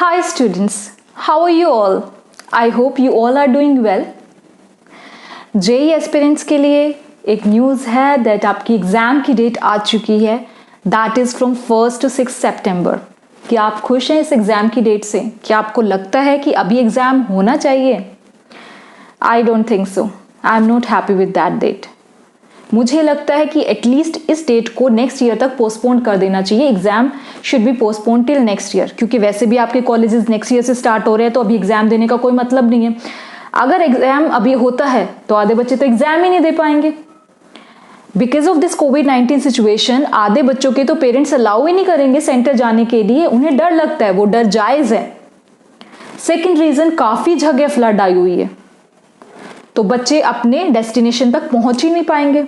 Hi students, how are you all? I hope you all are doing well. JEE aspirants के लिए एक news है that आपकी exam की डेट आ चुकी है, that is from 1st to 6 सितंबर। क्या आप खुश हैं इस एग्ज़ाम की डेट से? क्या आपको लगता है कि अभी एग्ज़ाम होना चाहिए? I don't think so. I am not happy with that date. मुझे लगता है कि एटलीस्ट इस डेट को नेक्स्ट ईयर तक पोस्टपोन कर देना चाहिए। Exam should be postpone till next year, क्योंकि वैसे भी आपके कॉलेजेस नेक्स्ट ईयर से स्टार्ट हो रहे हैं, तो अभी एग्जाम देने का कोई मतलब नहीं है। अगर एग्जाम अभी होता है तो आधे बच्चे तो एग्जाम ही नहीं दे पाएंगे। Because of this covid situation आधे बच्चों के तो पेरेंट्स अलाउ ही नहीं करेंगे सेंटर जाने के लिए, उन्हें डर लगता है। वो डर जायज है। सेकेंड रीजन, काफी जगह फ्लड आई हुई है, तो बच्चे अपने डेस्टिनेशन तक पहुंच ही नहीं पाएंगे।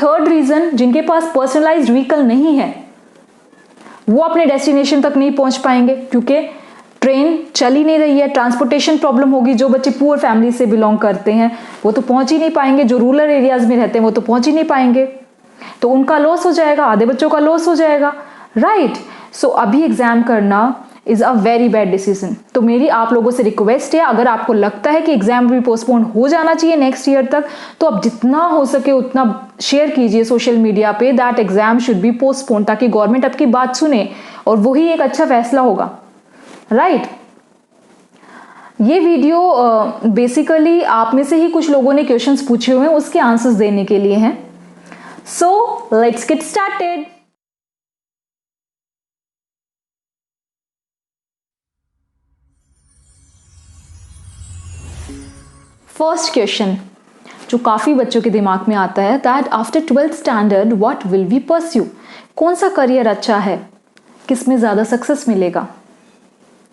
थर्ड रीजन, जिनके पास पर्सनलाइज्ड व्हीकल नहीं है वो अपने डेस्टिनेशन तक नहीं पहुंच पाएंगे, क्योंकि ट्रेन चल ही नहीं रही है, ट्रांसपोर्टेशन प्रॉब्लम होगी। जो बच्चे पुअर फैमिली से बिलोंग करते हैं वो तो पहुंच ही नहीं पाएंगे, जो रूरल एरियाज में रहते हैं वो तो पहुंच ही नहीं पाएंगे, तो उनका लॉस हो जाएगा, आधे बच्चों का लॉस हो जाएगा, राइट। सो अभी एग्जाम करना is a very bad decision. तो मेरी आप लोगों से रिक्वेस्ट है, अगर आपको लगता है कि एग्जाम भी पोस्टपोन हो जाना चाहिए नेक्स्ट ईयर तक, तो आप जितना हो सके उतना शेयर कीजिए सोशल मीडिया पे that exam should be postpone, ताकि गवर्नमेंट आपकी बात सुने और वही एक अच्छा फैसला होगा, राइट। ये वीडियो बेसिकली आप में से ही कुछ लोगों ने क्वेश्चंस पूछे हुए हैं, उसके आंसर्स देने के लिए हैं। So let's get started. First question जो काफ़ी बच्चों के दिमाग में आता है, that after 12th standard what will we pursue. कौन सा करियर अच्छा है, किस में ज़्यादा सक्सेस मिलेगा,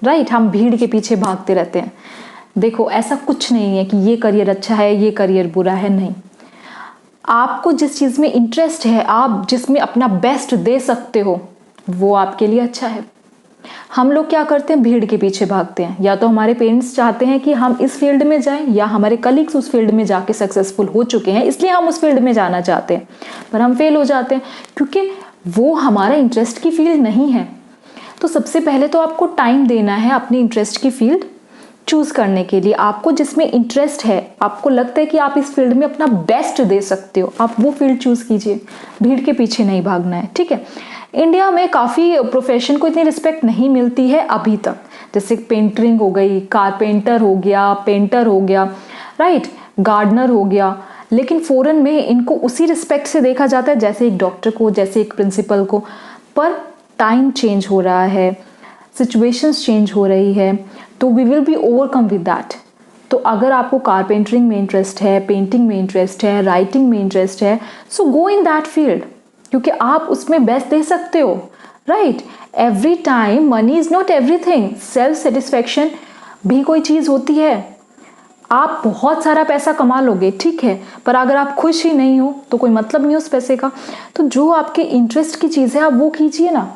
राइट। हम भीड़ के पीछे भागते रहते हैं। देखो, ऐसा कुछ नहीं है कि ये करियर अच्छा है ये करियर बुरा है, नहीं। आपको जिस चीज़ में इंटरेस्ट है, आप जिसमें अपना बेस्ट दे सकते हो, वो आपके लिए अच्छा है। हम लोग क्या करते हैं, भीड़ के पीछे भागते हैं। या तो हमारे पेरेंट्स चाहते हैं कि हम इस फील्ड में जाएं, या हमारे कलीग्स उस फील्ड में जाके सक्सेसफुल हो चुके हैं, इसलिए हम उस फील्ड में जाना चाहते हैं, पर हम फेल हो जाते हैं क्योंकि वो हमारा इंटरेस्ट की फील्ड नहीं है। तो सबसे पहले तो आपको टाइम देना है अपनी इंटरेस्ट की फील्ड चूज करने के लिए। आपको जिसमें इंटरेस्ट है, आपको लगता है कि आप इस फील्ड में अपना बेस्ट दे सकते हो, आप वो फील्ड चूज कीजिए। भीड़ के पीछे नहीं भागना है, ठीक है। इंडिया में काफ़ी प्रोफेशन को इतनी रिस्पेक्ट नहीं मिलती है अभी तक, जैसे पेंटरिंग हो गई, कारपेंटर हो गया, पेंटर हो गया, राइट, गार्डनर हो गया। लेकिन फॉरेन में इनको उसी रिस्पेक्ट से देखा जाता है जैसे एक डॉक्टर को, जैसे एक प्रिंसिपल को। पर टाइम चेंज हो रहा है, सिचुएशंस चेंज हो रही है, तो we will be overcome with that. तो अगर आपको कारपेंटरिंग में इंटरेस्ट है, पेंटिंग में इंटरेस्ट है, राइटिंग में इंटरेस्ट है, सो गो इन दैट फील्ड, क्योंकि आप उसमें बेस्ट दे सकते हो, right. Every time money is not everything. Self satisfaction भी कोई चीज़ होती है। आप बहुत सारा पैसा कमा लोगे, ठीक है, पर अगर आप खुश ही नहीं हो तो कोई मतलब नहीं उस पैसे का। तो जो आपके इंटरेस्ट की चीज़ है आप वो कीजिए ना,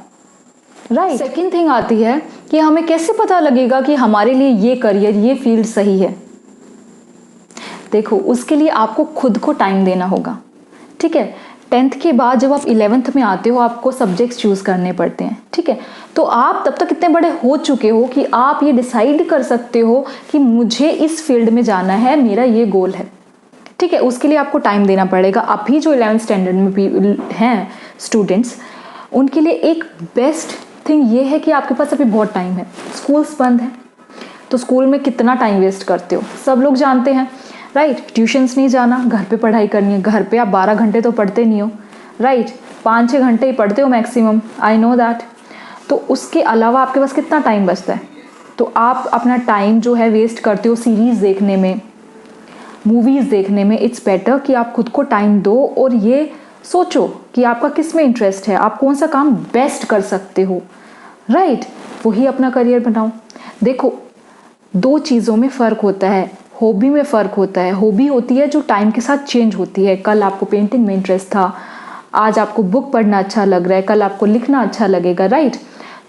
राइट। सेकेंड थिंग आती है कि हमें कैसे पता लगेगा कि हमारे लिए ये करियर, ये फील्ड सही है। देखो, उसके लिए आपको खुद को टाइम देना होगा, ठीक है। 10th के बाद जब आप 11th में आते हो, आपको सब्जेक्ट्स चूज करने पड़ते हैं, ठीक है। तो आप तब तक इतने बड़े हो चुके हो कि आप ये डिसाइड कर सकते हो कि मुझे इस फील्ड में जाना है, मेरा ये गोल है, ठीक है। उसके लिए आपको टाइम देना पड़ेगा। अभी जो 11th स्टैंडर्ड में हैं स्टूडेंट्स, उनके लिए एक बेस्ट थिंग ये है कि आपके पास अभी बहुत टाइम है। स्कूल्स बंद हैं, तो स्कूल में कितना टाइम वेस्ट करते हो सब लोग जानते हैं, राइट। ट्यूशन्स नहीं जाना, घर पे पढ़ाई करनी है। घर पे आप 12 घंटे तो पढ़ते नहीं हो, राइट, 5-6 घंटे ही पढ़ते हो मैक्सिमम, आई नो दैट। तो उसके अलावा आपके पास कितना टाइम बचता है? तो आप अपना टाइम जो है वेस्ट करते हो सीरीज़ देखने में, मूवीज़ देखने में। इट्स बेटर कि आप खुद को टाइम दो और ये सोचो कि आपका किस में इंटरेस्ट है, आप कौन सा काम बेस्ट कर सकते हो, राइट। वही अपना करियर बनाओ। देखो, दो चीज़ों में फ़र्क होता है, हॉबी में फ़र्क होता है। हॉबी होती है जो टाइम के साथ चेंज होती है। कल आपको पेंटिंग में इंटरेस्ट था, आज आपको बुक पढ़ना अच्छा लग रहा है, कल आपको लिखना अच्छा लगेगा, राइट।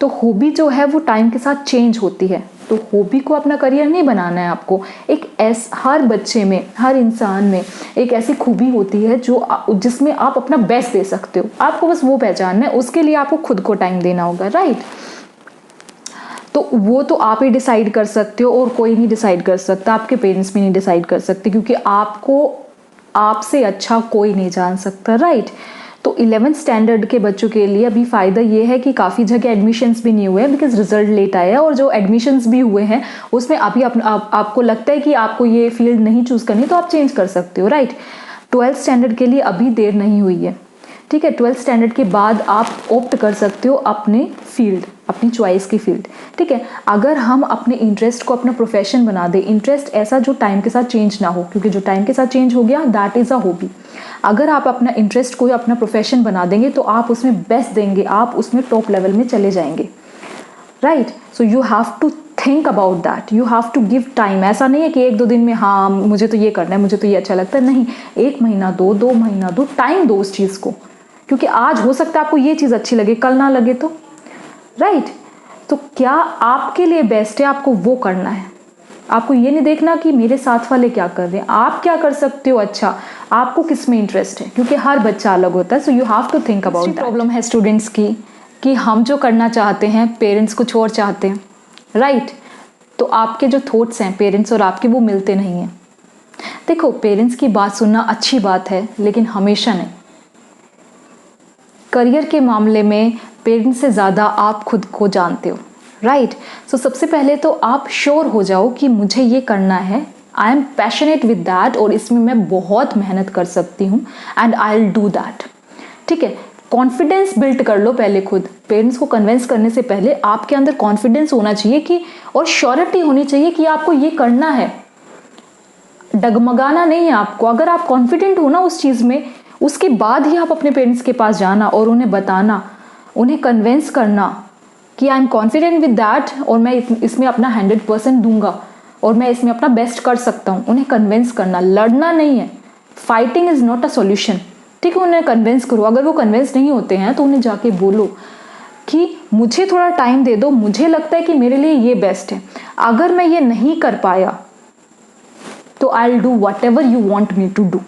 तो हॉबी जो है वो टाइम के साथ चेंज होती है। तो हॉबी को अपना करियर नहीं बनाना है आपको। हर बच्चे में, हर इंसान में एक ऐसी खूबी होती है जो जिसमें आप अपना बेस्ट दे सकते हो। आपको बस वो पहचानना है, उसके लिए आपको खुद को टाइम देना होगा, राइट। तो वो तो आप ही डिसाइड कर सकते हो और कोई नहीं डिसाइड कर सकता, आपके पेरेंट्स भी नहीं डिसाइड कर सकते, क्योंकि आपको आपसे अच्छा कोई नहीं जान सकता, राइट। तो 11th स्टैंडर्ड के बच्चों के लिए अभी फ़ायदा ये है कि काफ़ी जगह एडमिशन्स भी नहीं हुए हैं, बिकॉज रिजल्ट लेट आया है, और जो एडमिशन्स भी हुए हैं उसमें अभी आपको लगता है कि आपको ये फील्ड नहीं चूज़ करनी तो आप चेंज कर सकते हो, राइट। 12th स्टैंडर्ड के लिए अभी देर नहीं हुई है, ठीक है। 12th स्टैंडर्ड के बाद आप ऑप्ट कर सकते हो अपने फील्ड, अपनी चॉइस की फील्ड, ठीक है। अगर हम अपने इंटरेस्ट को अपना प्रोफेशन बना दें, इंटरेस्ट ऐसा जो टाइम के साथ चेंज ना हो, क्योंकि जो टाइम के साथ चेंज हो गया दैट इज़ अ हॉबी। अगर आप अपना इंटरेस्ट को अपना प्रोफेशन बना देंगे तो आप उसमें बेस्ट देंगे, आप उसमें टॉप लेवल में चले जाएंगे, right. So you have to think about that, you have to give time. ऐसा नहीं है कि 1-2 दिन में हाँ मुझे तो ये करना है, मुझे तो ये अच्छा लगता है, नहीं, 1 महीना दो, 2 महीना दो, टाइम दो उस चीज़ को, क्योंकि आज हो सकता है आपको ये चीज़ अच्छी लगे, कल ना लगे तो, राइट। तो क्या आपके लिए बेस्ट है, आपको वो करना है। आपको ये नहीं देखना कि मेरे साथ वाले क्या कर रहे हैं, आप क्या कर सकते हो अच्छा, आपको किस में इंटरेस्ट है, क्योंकि हर बच्चा अलग होता है। So you have to think about that. Problem है स्टूडेंट्स की कि हम जो करना चाहते हैं पेरेंट्स कुछ और चाहते हैं, राइट। तो आपके जो थॉट्स हैं पेरेंट्स और आपके वो मिलते नहीं हैं। देखो, पेरेंट्स की बात सुनना अच्छी बात है, लेकिन हमेशा नहीं। करियर के मामले में पेरेंट्स से ज़्यादा आप खुद को जानते हो, राइट। सो सबसे पहले तो आप श्योर हो जाओ कि मुझे ये करना है, I am passionate with that, और इसमें मैं बहुत मेहनत कर सकती हूँ, and I will do that, ठीक है। कॉन्फिडेंस बिल्ड कर लो पहले खुद। पेरेंट्स को कन्विंस करने से पहले आपके अंदर कॉन्फिडेंस होना चाहिए कि, और श्योरिटी होनी चाहिए कि आपको ये करना है, डगमगाना नहीं है आपको। अगर आप कॉन्फिडेंट हो ना उस चीज़ में, उसके बाद ही आप अपने पेरेंट्स के पास जाना और उन्हें बताना, उन्हें कन्विंस करना कि I am confident with that, और मैं इसमें अपना 100% दूंगा और मैं इसमें अपना बेस्ट कर सकता हूँ। उन्हें कन्विंस करना, लड़ना नहीं है। Fighting is not a solution, ठीक है। उन्हें कन्विंस करो। अगर वो कन्विंस नहीं होते हैं तो उन्हें जाके बोलो कि मुझे थोड़ा टाइम दे दो, मुझे लगता है कि मेरे लिए ये बेस्ट है, अगर मैं ये नहीं कर पाया तो I will do whatever you want me to do,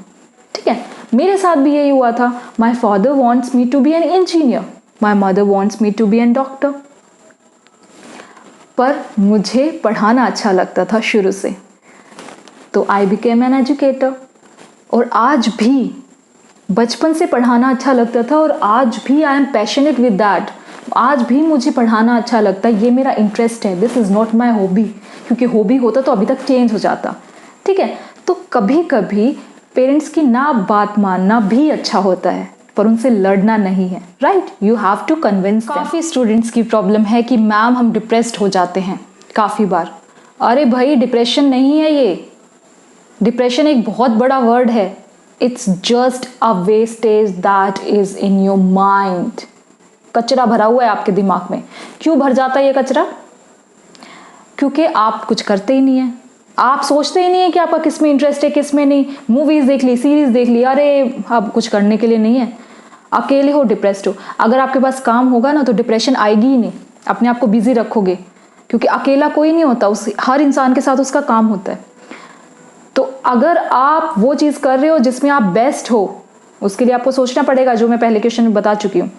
ठीक है। मेरे साथ भी यही हुआ था। My father wants me to be an engineer, my mother wants me to be an doctor, पर मुझे पढ़ाना अच्छा लगता था शुरू से, तो आई बिकेम एन एजुकेटर। और आज भी बचपन से पढ़ाना अच्छा लगता था, और आज भी I am passionate with that. आज भी मुझे पढ़ाना अच्छा लगता है, ये मेरा इंटरेस्ट है, this is not my hobby, क्योंकि हॉबी होता तो अभी तक चेंज हो जाता, ठीक है। तो कभी कभी पेरेंट्स की ना बात मानना भी अच्छा होता है, पर उनसे लड़ना नहीं है, right. You have to convince. काफ़ी स्टूडेंट्स की प्रॉब्लम है कि मैम हम डिप्रेस्ड हो जाते हैं काफ़ी बार। अरे भाई, डिप्रेशन नहीं है ये, डिप्रेशन एक बहुत बड़ा वर्ड है। It's just a wastage that is in your mind. कचरा भरा हुआ है आपके दिमाग में। क्यों भर जाता है ये कचरा? क्योंकि आप कुछ करते ही नहीं है, आप सोचते ही नहीं है कि आपका किस में इंटरेस्ट है, किस में नहीं। मूवीज देख ली, सीरीज देख ली, अरे अब कुछ करने के लिए नहीं है, अकेले हो, डिप्रेस्ड हो। अगर आपके पास काम होगा ना तो डिप्रेशन आएगी ही नहीं, अपने आप को बिजी रखोगे, क्योंकि अकेला कोई नहीं होता, उस हर इंसान के साथ उसका काम होता है। तो अगर आप वो चीज़ कर रहे हो जिसमें आप बेस्ट हो, उसके लिए आपको सोचना पड़ेगा, जो मैं पहले क्वेश्चन में बता चुकी हूँ,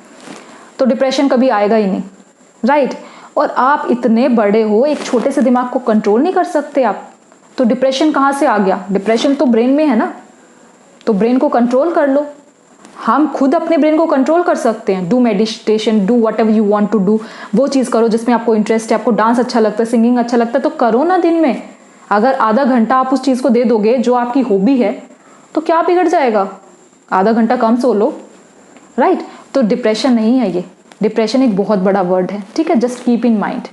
तो डिप्रेशन कभी आएगा ही नहीं, राइट। और आप इतने बड़े हो, एक छोटे से दिमाग को कंट्रोल नहीं कर सकते आप, तो डिप्रेशन कहाँ से आ गया? डिप्रेशन तो ब्रेन में है ना, तो ब्रेन को कंट्रोल कर लो। हम खुद अपने ब्रेन को कंट्रोल कर सकते हैं। Do meditation, do whatever you want to do, वो चीज़ करो जिसमें आपको इंटरेस्ट है। आपको डांस अच्छा लगता है, सिंगिंग अच्छा लगता है, तो करो ना दिन में। अगर आधा घंटा आप उस चीज़ को दे दोगे जो आपकी हॉबी है, तो क्या बिगड़ जाएगा? आधा घंटा कम सो लो, राइट। तो डिप्रेशन नहीं है ये, डिप्रेशन एक बहुत बड़ा वर्ड है, ठीक है। Just keep in mind.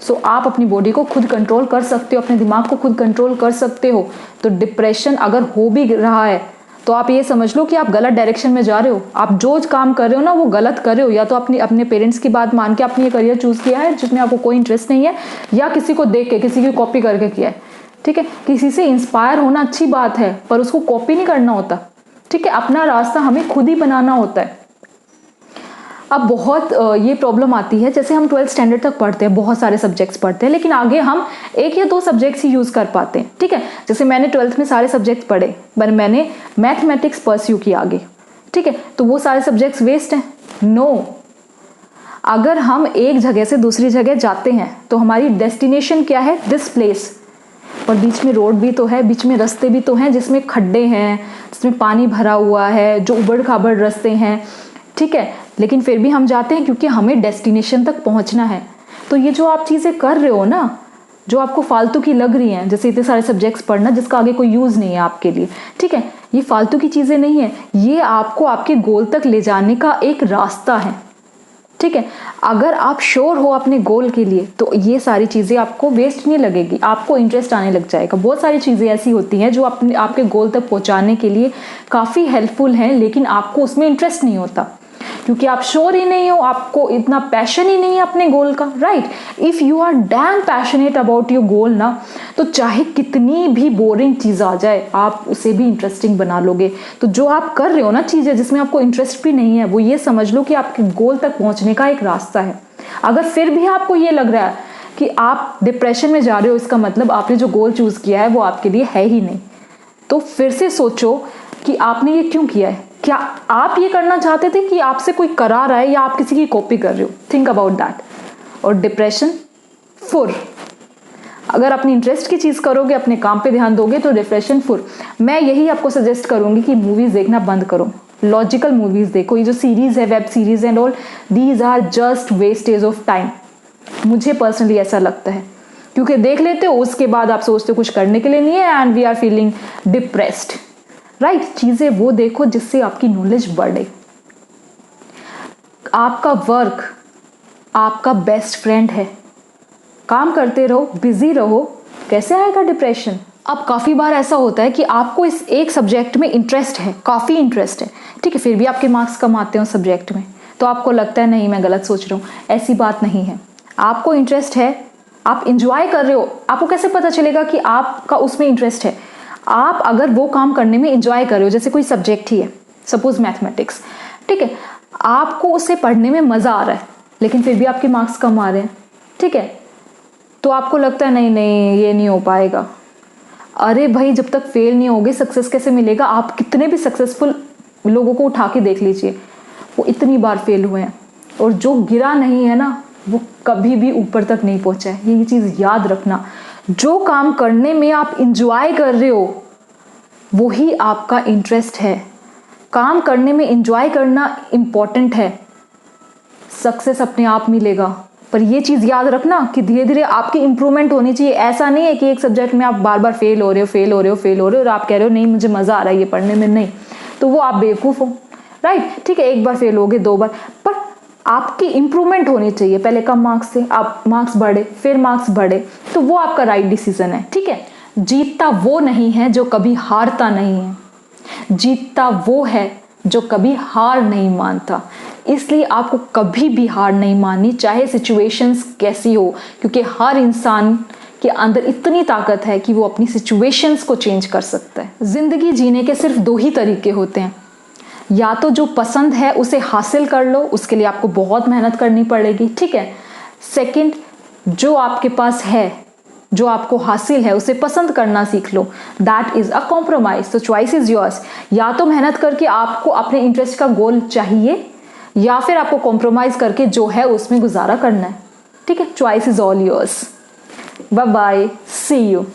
So आप अपनी बॉडी को खुद कंट्रोल कर सकते हो, अपने दिमाग को खुद कंट्रोल कर सकते हो। तो डिप्रेशन अगर हो भी रहा है तो आप ये समझ लो कि आप गलत डायरेक्शन में जा रहे हो, आप जो काम कर रहे हो ना वो गलत कर रहे हो। या तो अपने पेरेंट्स की बात मान के आपने ये करियर चूज किया है जिसमें आपको कोई इंटरेस्ट नहीं है, या किसी को देख के, किसी की कॉपी करके किया है, ठीक है। किसी से इंस्पायर होना अच्छी बात है, पर उसको कॉपी नहीं करना होता, ठीक है। अपना रास्ता हमें खुद ही बनाना होता है। अब बहुत ये प्रॉब्लम आती है, जैसे हम 12th स्टैंडर्ड तक पढ़ते हैं, बहुत सारे सब्जेक्ट्स पढ़ते हैं, लेकिन आगे हम 1 या 2 सब्जेक्ट्स ही यूज़ कर पाते हैं, ठीक है। जैसे मैंने 12th में सारे सब्जेक्ट्स पढ़े, पर मैंने मैथमेटिक्स परस्यू किया आगे, ठीक है। तो वो सारे सब्जेक्ट्स वेस्ट हैं? नो। अगर हम एक जगह से दूसरी जगह जाते हैं तो हमारी डेस्टिनेशन क्या है, दिस प्लेस, और बीच में रोड भी तो है, बीच में रास्ते भी तो हैं जिसमें खड्डे हैं, जिसमें पानी भरा हुआ है, जो उबड़ खाबड़ रास्ते हैं, ठीक है, लेकिन फिर भी हम जाते हैं क्योंकि हमें डेस्टिनेशन तक पहुंचना है। तो ये जो आप चीज़ें कर रहे हो ना, जो आपको फालतू की लग रही हैं, जैसे इतने सारे सब्जेक्ट्स पढ़ना जिसका आगे कोई यूज़ नहीं है आपके लिए, ठीक है, ये फालतू की चीज़ें नहीं है, ये आपको आपके गोल तक ले जाने का एक रास्ता है, ठीक है। अगर आप श्योर हो अपने गोल के लिए तो ये सारी चीज़ें आपको वेस्ट नहीं लगेगी, आपको इंटरेस्ट आने लग जाएगा। बहुत सारी चीज़ें ऐसी होती हैं जो आपके गोल तक पहुंचाने के लिए काफ़ी हेल्पफुल हैं, लेकिन आपको उसमें इंटरेस्ट नहीं होता क्योंकि आप श्योर ही नहीं हो, आपको इतना पैशन ही नहीं है अपने गोल का, right. If you are damn passionate about your goal ना, तो चाहे कितनी भी बोरिंग चीज़ आ जाए आप उसे भी इंटरेस्टिंग बना लोगे। तो जो आप कर रहे हो ना चीज़ें जिसमें आपको इंटरेस्ट भी नहीं है, वो ये समझ लो कि आपके गोल तक पहुंचने का एक रास्ता है। अगर फिर भी आपको ये लग रहा है कि आप डिप्रेशन में जा रहे हो, इसका मतलब आपने जो गोल चूज़ किया है वो आपके लिए है ही नहीं। तो फिर से सोचो कि आपने ये क्यों किया है। क्या आप ये करना चाहते थे कि आपसे कोई करा रहा है या आप किसी की कॉपी कर रहे हो? Think about that. और डिप्रेशन फुर, अगर अपनी इंटरेस्ट की चीज़ करोगे, अपने काम पे ध्यान दोगे तो डिप्रेशन फुर। मैं यही आपको सजेस्ट करूंगी कि मूवीज़ देखना बंद करो, लॉजिकल मूवीज़ देखो। ये जो सीरीज़ है, web series and all, these are just wastage of time. मुझे पर्सनली ऐसा लगता है, क्योंकि देख लेते हो उसके बाद आप सोचते हो कुछ करने के लिए नहीं है and we are feeling depressed, right. चीज़ें वो देखो जिससे आपकी नॉलेज बढ़े। आपका वर्क आपका बेस्ट फ्रेंड है, काम करते रहो, बिजी रहो, कैसे आएगा डिप्रेशन। अब काफ़ी बार ऐसा होता है कि आपको इस एक सब्जेक्ट में इंटरेस्ट है, काफ़ी इंटरेस्ट है, ठीक है, फिर भी आपके मार्क्स कम आते हैं उस सब्जेक्ट में, तो आपको लगता है नहीं मैं गलत सोच रहा हूँ। ऐसी बात नहीं है, आपको इंटरेस्ट है, आप इंजॉय कर रहे हो। आपको कैसे पता चलेगा कि आपका उसमें इंटरेस्ट है? आप अगर वो काम करने में इंजॉय कर रहे हो, जैसे कोई सब्जेक्ट ही है, सपोज मैथमेटिक्स, ठीक है, आपको उसे पढ़ने में मज़ा आ रहा है लेकिन फिर भी आपके मार्क्स कम आ रहे हैं, ठीक है, तो आपको लगता है नहीं नहीं ये नहीं हो पाएगा। अरे भाई, जब तक फेल नहीं होगे सक्सेस कैसे मिलेगा? आप कितने भी सक्सेसफुल लोगों को उठा के देख लीजिए, वो इतनी बार फेल हुए हैं, और जो गिरा नहीं है ना वो कभी भी ऊपर तक नहीं पहुंचा है। ये चीज़ याद रखना। जो काम करने में आप इंजॉय कर रहे हो वही आपका इंटरेस्ट है। काम करने में इंजॉय करना इम्पॉर्टेंट है, सक्सेस अपने आप मिलेगा। पर ये चीज़ याद रखना कि धीरे धीरे आपकी इंप्रूवमेंट होनी चाहिए। ऐसा नहीं है कि एक सब्जेक्ट में आप बार बार फेल हो रहे हो और आप कह रहे हो नहीं मुझे मज़ा आ रहा है ये पढ़ने में, नहीं, तो वो आप बेवकूफ़ हो, राइट। ठीक है, एक बार फेल हो गए, 2 बार, पर आपकी इंप्रूवमेंट होनी चाहिए। पहले कम मार्क्स से आप मार्क्स बढ़े, फिर मार्क्स बढ़े, तो वो आपका राइट डिसीजन है, ठीक है। जीतता वो नहीं है जो कभी हारता नहीं है, जीतता वो है जो कभी हार नहीं मानता। इसलिए आपको कभी भी हार नहीं माननी, चाहे सिचुएशंस कैसी हो, क्योंकि हर इंसान के अंदर इतनी ताकत है कि वो अपनी सिचुएशंस को चेंज कर सकता है। जिंदगी जीने के सिर्फ 2 ही तरीके होते हैं, या तो जो पसंद है उसे हासिल कर लो, उसके लिए आपको बहुत मेहनत करनी पड़ेगी, ठीक है। सेकंड, जो आपके पास है, जो आपको हासिल है उसे पसंद करना सीख लो, दैट इज अ कॉम्प्रोमाइज। तो चॉइस इज योर्स। या तो मेहनत करके आपको अपने इंटरेस्ट का गोल चाहिए, या फिर आपको कॉम्प्रोमाइज करके जो है उसमें गुजारा करना है, ठीक है। Choice is all yours. Bye bye, see you.